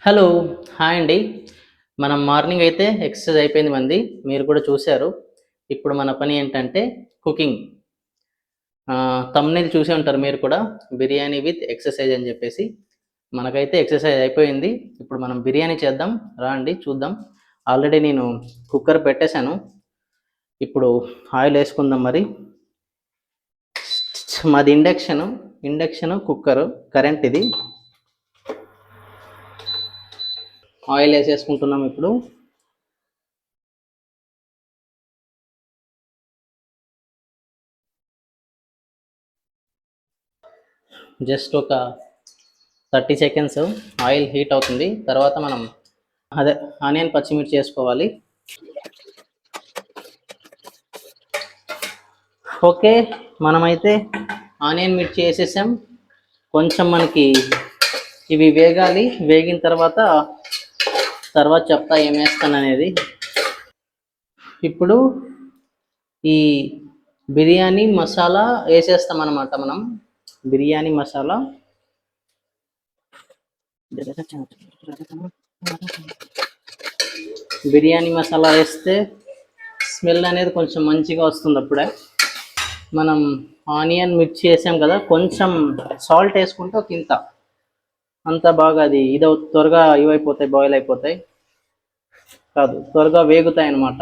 Hello, hi అండి. మనం morning అయితే ఎక్సర్సైజ్ అయిపోయింది మంది, మీరు కూడా చూశారు. ఇప్పుడు మన పని ఏంటంటే కుకింగ్. తమ్నైల్ చూసే ఉంటారు మీరు కూడా, బిర్యానీ విత్ ఎక్సర్సైజ్ అని చెప్పేసి. మనకైతే ఎక్సర్సైజ్ అయిపోయింది, ఇప్పుడు మనం బిర్యానీ చేద్దాం. రా అండి చూద్దాం. ఆల్రెడీ నేను కుక్కర్ పెట్టేశాను, ఇప్పుడు ఆయిల్ వేసుకుందాం. మరి మాది ఇండక్షన్ కుక్కరు, కరెంట్ ఇది. ఆయిల్ వేసేసుకుంటున్నాం ఇప్పుడు. జస్ట్ ఒక 30 సెకండ్స్ ఆయిల్ హీట్ అవుతుంది. తర్వాత మనం ఆనియన్ పచ్చిమిర్చి చేసుకోవాలి. ఓకే, మనమైతే ఆనియన్ మిర్చి వేసేసాం. కొంచెం మనకి ఇవి వేగాలి. వేగిన తర్వాత చెప్తా ఏం వేస్తాను అనేది. ఇప్పుడు ఈ బిర్యానీ మసాలా వేసేస్తాం అన్నమాట. మనం బిర్యానీ మసాలా వేస్తే స్మెల్ అనేది కొంచెం మంచిగా వస్తుంది. అప్పుడే మనం ఆనియన్ మిర్చి వేసాం కదా, కొంచెం సాల్ట్ వేసుకుంటే ఒక ఇంత అంతా బాగా అది త్వరగా ఇవైపోతాయి, బాయిల్ అయిపోతాయి, కాదు త్వరగా వేగుతాయి అన్నమాట.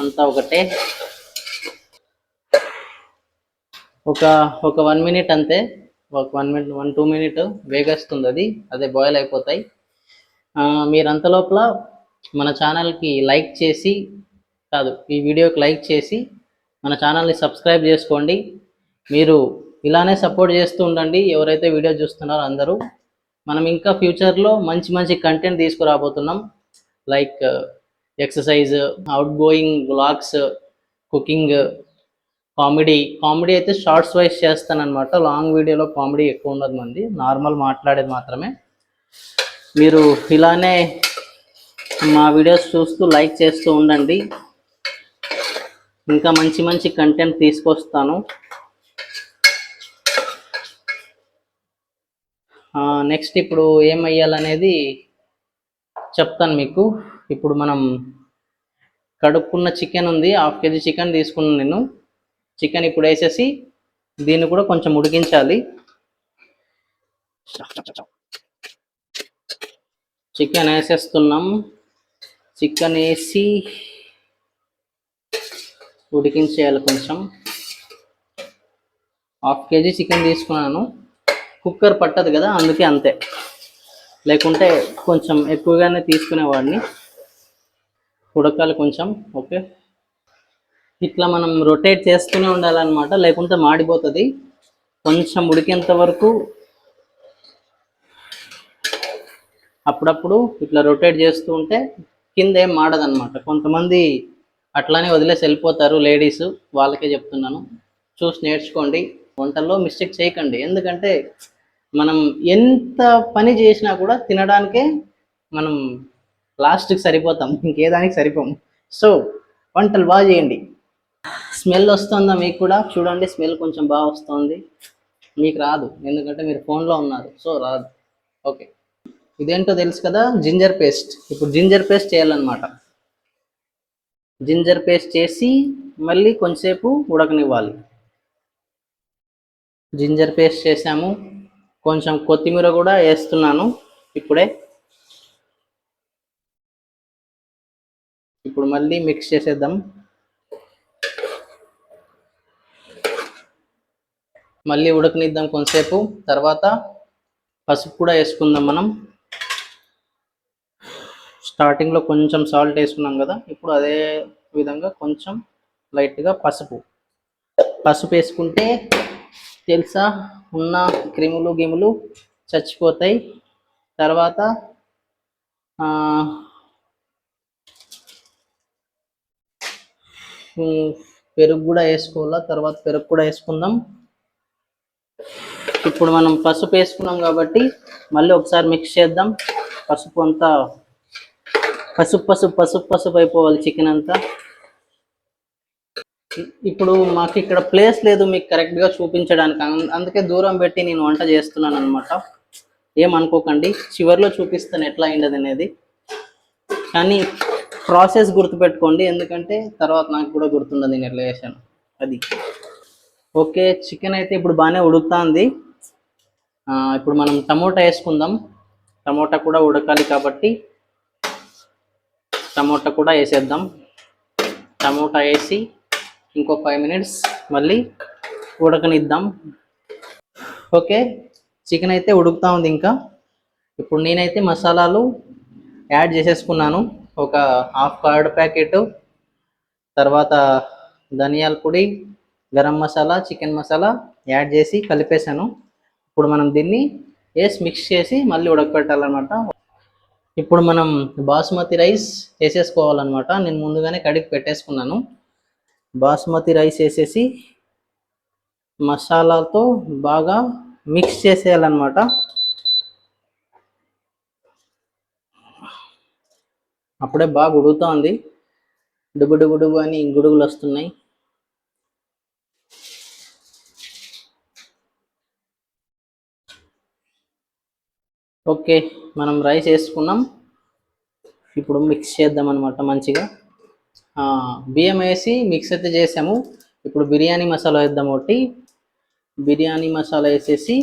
అంతా ఒకటే. ఒక 1 మినిట్ అంతే, ఒక 1-2 మినిట్ వేగేస్తుంది. అదే బాయిల్ అయిపోతాయి. మీరు అంత లోపల మన ఛానల్కి లైక్ చేసి, ఈ వీడియోకి లైక్ చేసి మన ఛానల్ని సబ్స్క్రైబ్ చేసుకోండి. మీరు ఇలానే సపోర్ట్ చేస్తూ ఉండండి, ఎవరైతే వీడియో చూస్తున్నారో అందరూ. మనం ఇంకా ఫ్యూచర్లో మంచి కంటెంట్ తీసుకురాబోతున్నాం. Like exercise, out going vlogs, cooking, comedy అయితే షార్ట్స్ వైజ్ చేస్తానన్నమాట. లాంగ్ వీడియోలో కామెడీ ఎక్కువ ఉండదు, మంది నార్మల్ మాట్లాడేది మాత్రమే. మీరు ఇలానే మా వీడియోస్ చూస్తూ లైక్ చేస్తూ ఉండండి. ఇంకా మంచి కంటెంట్ తీసుకొస్తాను. నెక్స్ట్ ఇప్పుడు ఏం వేయాలనేది చెప్తాను మీకు. ఇప్పుడు మనం కడుక్కున్న చికెన్ ఉంది, 1/2 kg చికెన్ తీసుకున్నాను నేను. చికెన్ ఇప్పుడు వేసేసి దీన్ని కూడా కొంచెం ఉడికించాలి. చికెన్ వేసేస్తున్నాం. చికెన్ వేసి ఉడికించేయాలి కొంచెం. 1/2 kg చికెన్ తీసుకున్నాను. కుక్కర్ పట్టదు కదా, అందుకే అంతే. లేకుంటే కొంచెం ఎక్కువగానే తీసుకునేవాడిని. ఉడకాలి కొంచెం. ఓకే, ఇట్లా మనం రొటేట్ చేస్తూనే ఉండాలన్నమాట, లేకుంటే మాడిపోతుంది. కొంచెం ఉడికేంత వరకు అప్పుడప్పుడు ఇట్లా రొటేట్ చేస్తూ ఉంటే కింద ఏం మాడదన్నమాట. కొంతమంది అట్లానే వదిలేసి వెళ్ళిపోతారు లేడీస్, వాళ్ళకే చెప్తున్నాను, చూసి నేర్చుకోండి. వంటల్లో మిస్టేక్ చేయకండి. ఎందుకంటే మనం ఎంత పని చేసినా కూడా తినడానికే మనం లాస్ట్కి సరిపోతాం, ఇంకేదానికి సరిపోం. సో వంటలు బాగా చేయండి. స్మెల్ వస్తుందా మీకు కూడా? చూడండి, స్మెల్ కొంచెం బాగా వస్తుంది. మీకు రాదు ఎందుకంటే మీరు ఫోన్లో ఉన్నారు, సో రాదు. ఓకే, ఇదేంటో తెలుసు కదా, జింజర్ పేస్ట్. ఇప్పుడు జింజర్ పేస్ట్ చేయాలన్నమాట. జింజర్ పేస్ట్ చేసి మళ్ళీ కొంచెంసేపు ఉడకనివ్వాలి. జింజర్ పేస్ట్ చేసాము. కొంచెం కొత్తిమీర కూడా వేస్తున్నాను ఇప్పుడే. ఇప్పుడు మళ్ళీ మిక్స్ చేసేద్దాం. మళ్ళీ ఉడకనిద్దాం కొంచెంసేపు. తర్వాత పసుపు కూడా వేసుకుందాం మనం. స్టార్టింగ్లో కొంచెం సాల్ట్ వేసుకున్నాం కదా, ఇప్పుడు అదే విధంగా కొంచెం లైట్గా పసుపు వేసుకుంటే తెలుసా, ఉన్న క్రిములు గిములు చచ్చిపోతాయి. తర్వాత పెరుగు కూడా వేసుకోవాలా. తర్వాత పెరుగు కూడా వేసుకుందాం. ఇప్పుడు మనం పసుపు వేసుకున్నాం కాబట్టి మళ్ళీ ఒకసారి మిక్స్ చేద్దాం. పసుపు అంతా పసుపు అయిపోవాలి చికెన్ అంతా. ఇప్పుడు మాకు ఇక్కడ ప్లేస్ లేదు మీకు కరెక్ట్గా చూపించడానికి, అందుకే దూరం పెట్టి నేను వంట చేస్తున్నాను అనమాట. ఏమనుకోకండి, చివరిలో చూపిస్తాను ఎట్లా అయింది అనేది. కానీ ప్రాసెస్ గుర్తుపెట్టుకోండి, ఎందుకంటే తర్వాత నాకు కూడా గుర్తుండదు నేను ఎట్లా చేశాను అది. ఓకే, చికెన్ అయితే ఇప్పుడు బాగానే ఉడుకుతుంది. ఇప్పుడు మనం టమోటా వేసుకుందాం. టమోటా కూడా ఉడకాలి కాబట్టి టమోటా కూడా వేసేద్దాం. టమోటా వేసి ఇంకో 5 minutes మళ్ళీ ఉడకనిద్దాం. ఓకే, చికెన్ అయితే ఉడుకుతా ఉంది ఇంకా. ఇప్పుడు నేనైతే మసాలాలు యాడ్ చేసేసుకున్నాను. ఒక 1/2 కర్డ్ ప్యాకెట్, తర్వాత ధనియాల పొడి, గరం మసాలా, చికెన్ మసాలా యాడ్ చేసి కలిపేశాను. ఇప్పుడు మనం దీన్ని వేసి మిక్స్ చేసి మళ్ళీ ఉడకపెట్టాలన్నమాట. ఇప్పుడు మనం బాస్మతి రైస్ వేసేసుకోవాలన్నమాట. నేను ముందుగానే కడిగి పెట్టేసుకున్నాను. బాస్మతి రైస్ వేసేసి మసాలాతో బాగా మిక్స్ చేసేయాలన్నమాట. అప్పుడే బాగా ఉడుకుతుంది. డుబుడుబుడుబు అని గుడుగులు వస్తున్నాయి. ఓకే, మనం రైస్ వేసుకున్నాం. ఇప్పుడు మిక్స్ చేద్దాం అనమాట మంచిగా. బియ్యం వేసి మిక్స్ అయితే చేసాము. ఇప్పుడు బిర్యానీ మసాలా వేద్దాం. ఒకటి బిర్యానీ మసాలా వేసేసి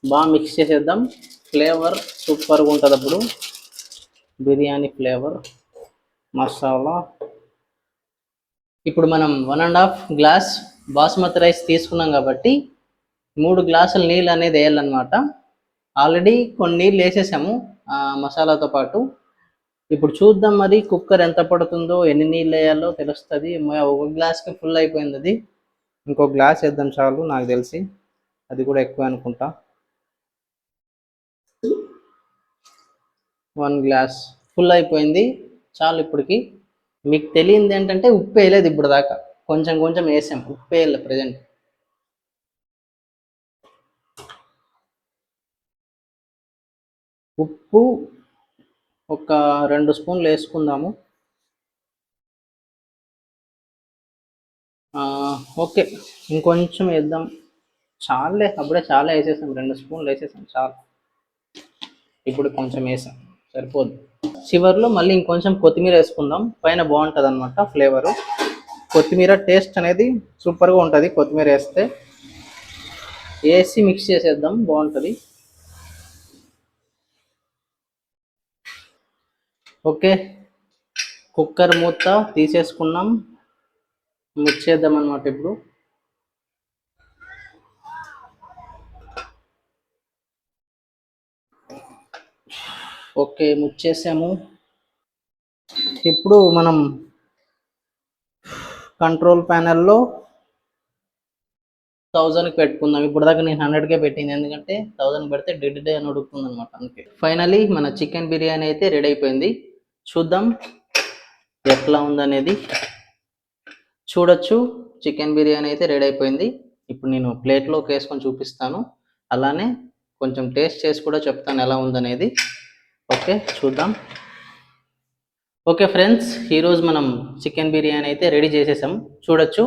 బాగా మిక్స్ చేసేద్దాం. ఫ్లేవర్ సూపర్గా ఉంటుంది అప్పుడు. బిర్యానీ ఫ్లేవర్ మసాలా. ఇప్పుడు మనం 1.5 గ్లాస్ బాస్మతి రైస్ తీసుకున్నాం కాబట్టి 3 గ్లాసుల నీళ్ళు అనేది వేయాలన్నమాట. ఆల్రెడీ కొన్ని నీళ్ళు వేసేసాము మసాలాతో పాటు. ఇప్పుడు చూద్దాం మరి కుక్కర్ ఎంత పడుతుందో, ఎన్ని నీళ్ళు వేయాలో తెలుస్తుంది. ఒక గ్లాస్కి ఫుల్ అయిపోయింది అది. ఇంకో గ్లాస్ వేద్దాం చాలు నాకు తెలిసి, అది కూడా ఎక్కువ అనుకుంటా. 1 గ్లాస్ ఫుల్ అయిపోయింది, చాలు ఇప్పటికి. మీకు తెలియంది ఏంటంటే ఉప్పు వేయలేదు ఇప్పుడు దాకా, కొంచెం కొంచెం వేసాం, ఉప్పు వేయాలి ప్రజెంట్. ఉప్పు ఒక 2 స్పూన్లు వేసుకుందాము. ఓకే, ఇంకొంచెం వేద్దాం చాలే, అప్పుడే చాలా వేసేసాం, 2 స్పూన్లు వేసేసాం చాలు. ఇప్పుడు కొంచెం వేసాం, సరిపోదు. చివర్లో మళ్ళీ ఇంకొంచెం కొత్తిమీర వేసుకుందాం, పైన బాగుంటుంది అనమాట ఫ్లేవరు. కొత్తిమీర టేస్ట్ అనేది సూపర్గా ఉంటుంది, కొత్తిమీర వేసి మిక్స్ చేసేద్దాం, బాగుంటుంది. ఓకే, కుక్కర్ మూత తీసేసుకున్నాం, ముచ్చేద్దాం అనమాట ఇప్పుడు. ఓకే, ముచ్చేసాము. ఇప్పుడు మనం కంట్రోల్ ప్యానెల్లో 1000కి పెట్టుకుందాం. ఇప్పుడు దాకా నేను 100కే పెట్టింది, ఎందుకంటే 1000 పెడితే డే అని ఉడుకుతుంది అనమాట, అందుకే. ఫైనలీ మన చికెన్ బిర్యానీ అయితే రెడీ అయిపోయింది. చూద్దాం ఎట్లా ఉందనేది. చూడొచ్చు, చికెన్ బిర్యానీ అయితే రెడీ అయిపోయింది. ఇప్పుడు నేను ప్లేట్లోకి వేసుకొని చూపిస్తాను, అలానే కొంచెం టేస్ట్ చేసి కూడా చెప్తాను ఎలా ఉందనేది. ఓకే, చూద్దాం. ఓకే ఫ్రెండ్స్, ఈరోజు మనం చికెన్ బిర్యానీ అయితే రెడీ చేసేసాం. చూడొచ్చు,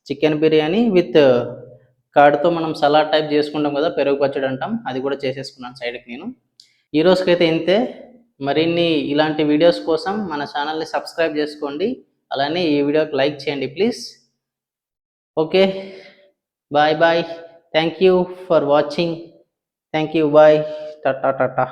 చికెన్ బిర్యానీ విత్ కర్డ్తో మనం సలాడ్ టైప్ చేసుకుంటాం కదా, పెరుగు పచ్చడి అంటాం, అది కూడా చేసేసుకున్నాను సైడ్కి నేను. ఈ రోజుకైతే ఇంతే. మరిన్ని ఇలాంటి వీడియోస్ కోసం మన ఛానల్ని సబ్స్క్రైబ్ చేసుకోండి, అలానే ఈ వీడియోకి లైక్ చేయండి please. Okay, bye bye. Thank you for watching. Thank you, bye. Tata Tata.